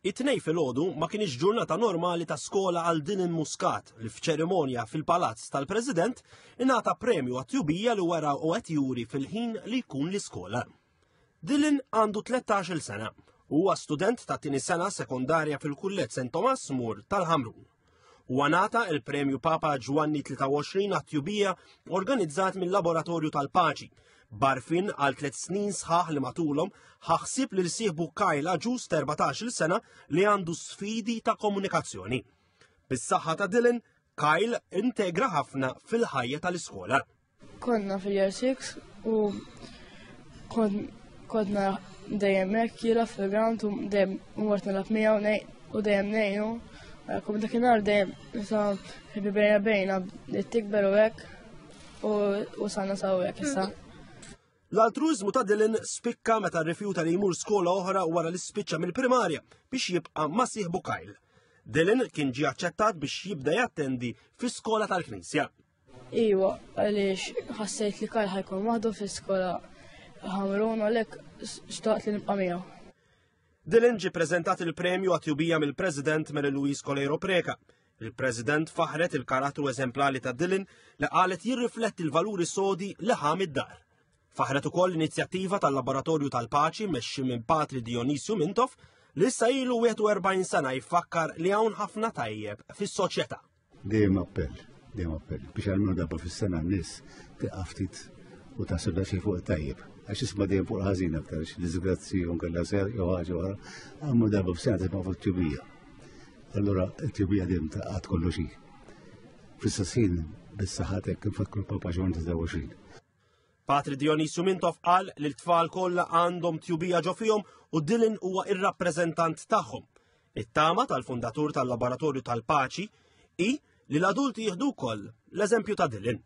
It-tnejn filgħodu ma kienx ġurnata normali ta' skola għal Dylan Muscat li f'ċerimonja fil-Palazz tal-President ingħata premju għat-tjubija li wara u qed juri fil-ħin li jkun l-iskola. Dylan għandu 13-il sena, huwa student ta' tieni sena sekondarja fil-Kulleġġ St. Thomas More tal-Ħamrun. Huwa ngħata il-Premju Papa Giovanni 23 għat-tjubija organizzat mill-Laboratorju tal-Paċi. Barfin għal 3 snin sħaħ li matulhom ħaħsib li rsieħbu Kyle ġus 14-il sena li għandu sfidi ta' komunikazzjoni. Bis-saħħa ta' Dylan, Kyle integra ħafna fil-ħajja tal-iskola. Konna fil-year 6 u konna dejjem hekk jilgħab fil-ground u dejjem mort nilgħab miegħu u dejjem ngħinu. Kum dakinhar dejjem nisa bejna li tikber u hekk u sanna saw hekk issa. L-altruizmu ta' Dylan spikka meta rrifjuta li jmur skola oħra wara li spiċċa mill-primarja biex jibqa' ma' sieħbu Kyle. Dylan kien ġie aċċettat biex jibda jattendi fis-skola tal-Knisja. Iwa, għaliex ħassejt li Kyle ħajkun waħdu fis-skola Ħamrun għalhekk xtaqt li nibqa' miegħu. Dylan ġie preżentat il-premju għat-tjubija mill-President Mary Louise Colero Preka. Il-President faħret il-karattru eżemplari ta' Dylan li qalet jirrifletti l-valuri sodi li ħam id-dar. Faħret ukoll l-inizjattiva tal-Laboratorju tal-Paċi mexxi minn Patri Dionisio Mintoff li issa ilu 41 sena jfakkar li hawn ħafna tajjeb fis-soċjetà. Dejjem appell biex għalmenu darba fis-sena n-nies tieqaf ftit u taħseb xi fuq tajjeb. Għax isma' dejjem fuq ħażin aktar disgrazzi u nkella ser jew ħaġa oħra, għamlu darba f'sena tibqa' fuq it-tjubija. Allura t-tjubija dejjem taqgħod kollu xi. Fl-istess ħin bis-saħħa hekk infakru Papa Ġwan 23. Patri Dionisio Mintoff qal li l-tfal kollha għandhom tjubija ġo fihom u Dylan huwa ir-rappreżentant tagħhom. It-tama tal-fundatur tal-Laboratorju tal-Paċi hi li l-adulti jieħdu wkoll l-eżempju ta' Dylan.